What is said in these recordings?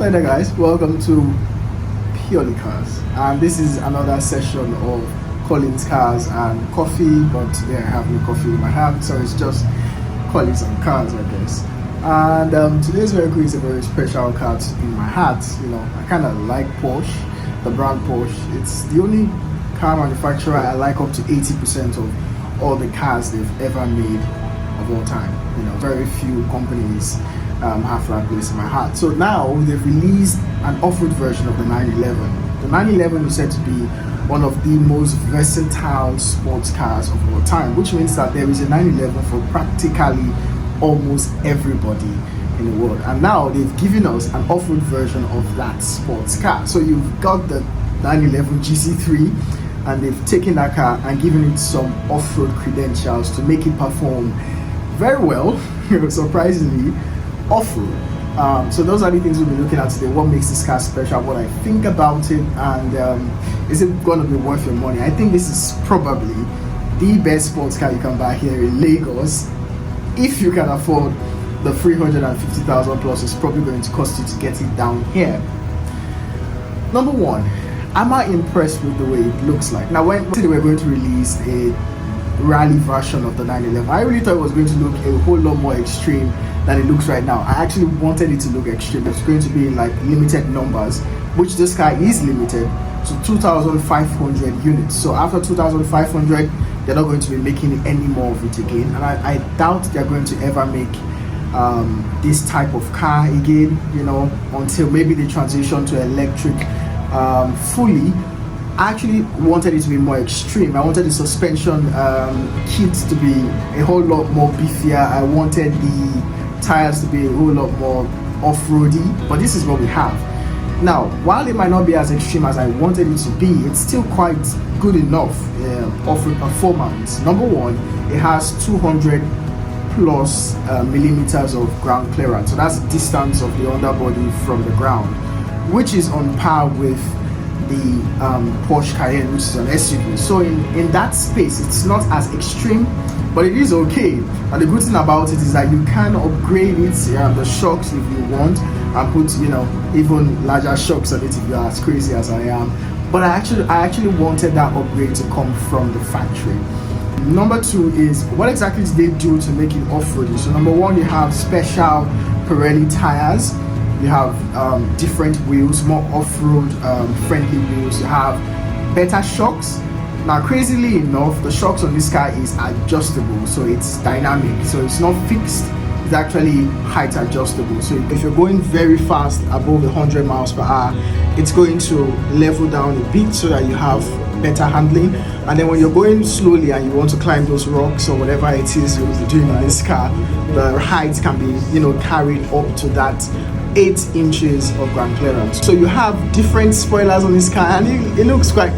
Hi there guys, welcome to Purely Cars, and this is another session of Collins Cars and Coffee, but today I have no coffee in my hand, so it's just Collins and Cars, I guess. And today's vehicle is a very special car in my heart. You know, I kind of like Porsche, the brand Porsche. It's the only car manufacturer I like up to 80% of all the cars they've ever made of all time. You know, very few companies have that place in my heart. So now they've released an off-road version of the 911. The 911 is said to be one of the most versatile sports cars of all time, which means that there is a 911 for practically almost everybody in the world. And now they've given us an off-road version of that sports car. So you've got the 911 GC3, and they've taken that car and given it some off-road credentials to make it perform very well, surprisingly, off-road. So those are the things we'll be looking at today. What makes this car special, what I think about it, and is it going to be worth your money? I think this is probably the best sports car you can buy here in Lagos. If you can afford the 350,000 plus, it's probably going to cost you to get it down here. Number one, am I impressed with the way it looks like? Now, when they were going to release a rally version of the 911, I really thought it was going to look a whole lot more extreme than it looks right now. I actually wanted it to look extreme. It's going to be like limited numbers, which this car is limited to 2,500 units. So after 2,500, they're not going to be making any more of it again. And I doubt they're going to ever make this type of car again, you know, until maybe they transition to electric fully. I actually wanted it to be more extreme. I wanted the suspension kit to be a whole lot more beefier. I wanted the tires to be a whole lot more off-roady, but this is what we have. Now, while it might not be as extreme as I wanted it to be, it's still quite good enough off-road performance. Number one, it has 200 plus millimeters of ground clearance. So that's the distance of the underbody from the ground, which is on par with the Porsche Cayenne, which is an SUV. So in that space, it's not as extreme, but it is okay. And the good thing about it is that you can upgrade it, the shocks if you want, and put, you know, even larger shocks on it if you're as crazy as I am. But I actually wanted that upgrade to come from the factory. Number two is, what exactly did they do to make it off-roady? So number one, you have special Pirelli tires. You have different wheels, more off-road friendly wheels. You have better shocks. Now, crazily enough, the shocks on this car is adjustable, so it's dynamic. So it's not fixed, it's actually height adjustable. So if you're going very fast, above 100 miles per hour, it's going to level down a bit so that you have better handling. And then when you're going slowly and you want to climb those rocks or whatever it is you'll be doing in this car, the height can be, you know, carried up to that 8 inches of ground clearance. So you have different spoilers on this car, and it looks quite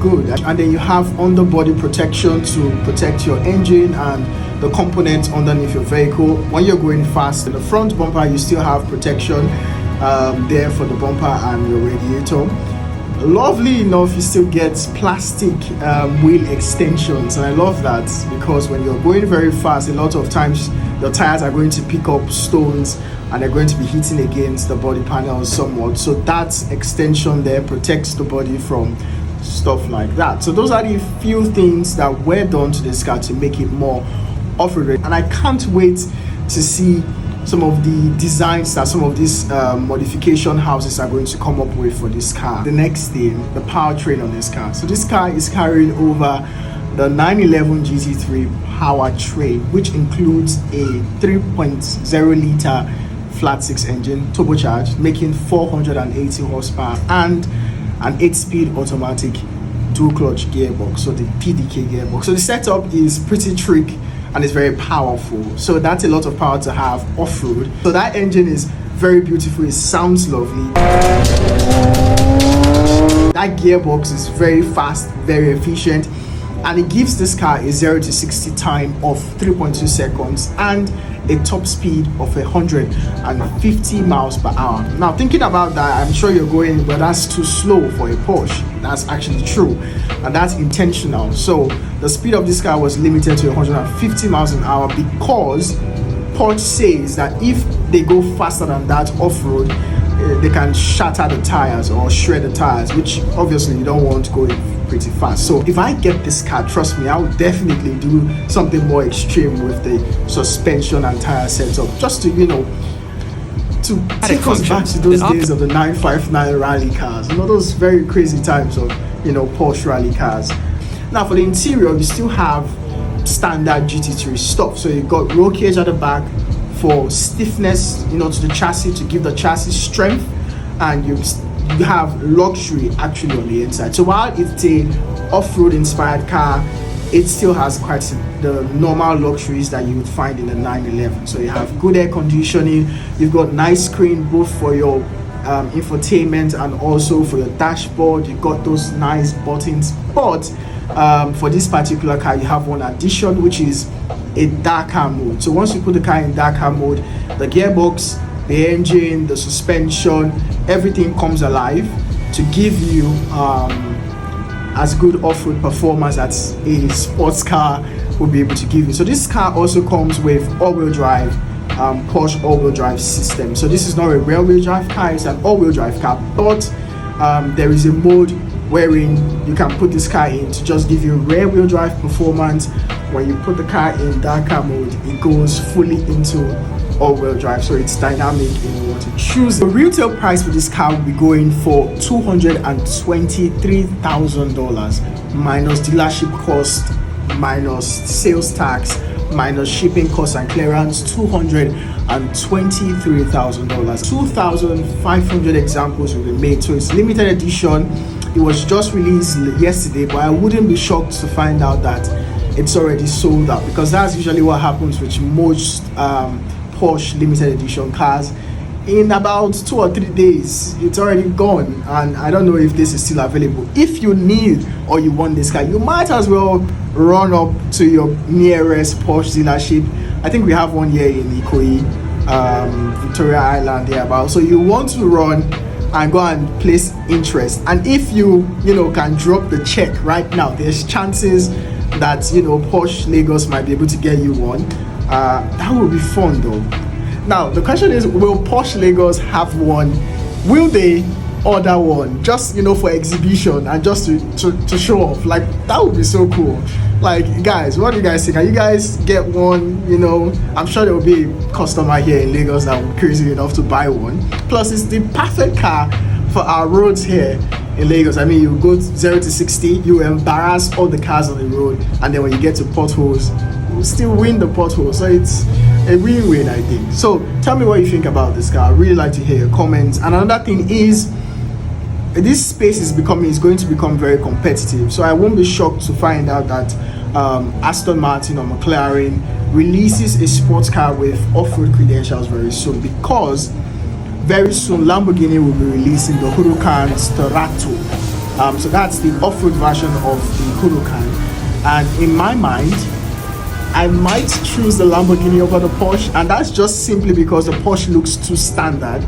good. And then you have underbody protection to protect your engine and the components underneath your vehicle. When you're going fast, in the front bumper, you still have protection there for the bumper and your radiator. Lovely enough, you still get plastic wheel extensions, and I love that, because when you're going very fast, a lot of times your tires are going to pick up stones and they're going to be hitting against the body panels somewhat. So that extension there protects the body from stuff like that. So those are the few things that were done to this car to make it more off-road, and I can't wait to see some of the designs that some of these modification houses are going to come up with for this car. The next thing, the powertrain on this car. So this car is carrying over the 911 GT3 powertrain, which includes a 3.0 liter flat 6 engine turbocharged, making 480 horsepower, and an 8-speed automatic dual clutch gearbox, so the PDK gearbox. So the setup is pretty trick and it's very powerful, so that's a lot of power to have off-road. So that engine is very beautiful, it sounds lovely. That gearbox is very fast, very efficient, and it gives this car a 0 to 60 time of 3.2 seconds and a top speed of 150 miles per hour. Now, thinking about that, I'm sure you're going, well, that's too slow for a Porsche. That's actually true, and that's intentional. So the speed of this car was limited to 150 miles an hour because Porsche says that if they go faster than that off-road, they can shatter the tires or shred the tires, which obviously you don't want going pretty fast. So if I get this car, trust me, I will definitely do something more extreme with the suspension and tire setup, just to, you know, to take us back to those days of the 959 rally cars, you know, those very crazy times of, you know, Porsche rally cars. Now for the interior, we still have standard GT3 stuff. So you've got roll cage at the back for stiffness, you know, to the chassis, to give the chassis strength, and you have luxury actually on the inside. So while it's a off-road inspired car, it still has quite the normal luxuries that you would find in the 911. So you have good air conditioning, you've got nice screen both for your infotainment and also for your dashboard. You've got those nice buttons, but for this particular car, you have one addition, which is a Dakar mode. So once you put the car in Dakar mode, the gearbox, the engine, the suspension, everything comes alive to give you as good off-road performance as a sports car will be able to give you. So this car also comes with all-wheel drive, Porsche all-wheel drive system. So this is not a rear-wheel drive car, it's an all-wheel drive car, but there is a mode wherein you can put this car in to just give you rear-wheel drive performance. When you put the car in Dakar mode, it goes fully into all-wheel drive, so it's dynamic in what you choose. The retail price for this car will be going for $223,000 minus dealership cost, minus sales tax, minus shipping costs and clearance. $223,000. 2,500 examples will be made, so it's limited edition. It was just released yesterday, but I wouldn't be shocked to find out that it's already sold out, because that's usually what happens with most Porsche limited edition cars. In about 2 or 3 days, it's already gone, and I don't know if this is still available. If you need or you want this car, you might as well run up to your nearest Porsche dealership. I think we have one here in Ikoyi, Victoria Island thereabout. So you want to run and go and place interest, and if you can drop the check right now, there's chances that Porsche Lagos might be able to get you one. That would be fun though. Now the question is, will Porsche Lagos have one? Will they order one just for exhibition and just to show off? Like, that would be so cool. Like, guys, what do you guys think? Can you guys get one? I'm sure there will be a customer here in Lagos that will be crazy enough to buy one. Plus, it's the perfect car for our roads here in Lagos. I mean, you go 0 to 60, you embarrass all the cars on the road, and then when you get to potholes, you still win the potholes. So it's a win-win, I think. So tell me what you think about this car. I really like to hear your comments. And another thing is, this space is going to become very competitive. So I won't be shocked to find out that Aston Martin or McLaren releases a sports car with off-road credentials very soon, because very soon Lamborghini will be releasing the Huracan Starato. So that's the off-road version of the Huracan, and in my mind, I might choose the Lamborghini over the Porsche, and that's just simply because the Porsche looks too standard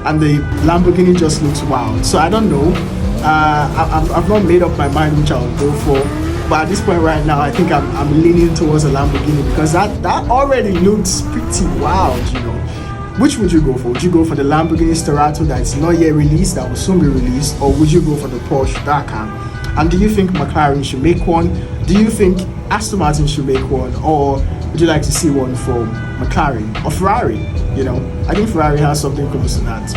and the Lamborghini just looks wild. So I don't know. I've not made up my mind which I'll go for, but at this point right now, I think I'm leaning towards a Lamborghini, because that already looks pretty wild. Which would you go for? Would you go for the Lamborghini Starato that is not yet released, that will soon be released, or would you go for the Porsche Dakar? And do you think McLaren should make one? Do you think Aston Martin should make one, or would you like to see one from McLaren or Ferrari? I think Ferrari has something close to that.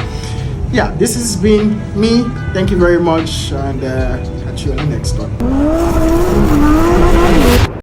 Yeah, this has been me. Thank you very much, and catch you on the next one.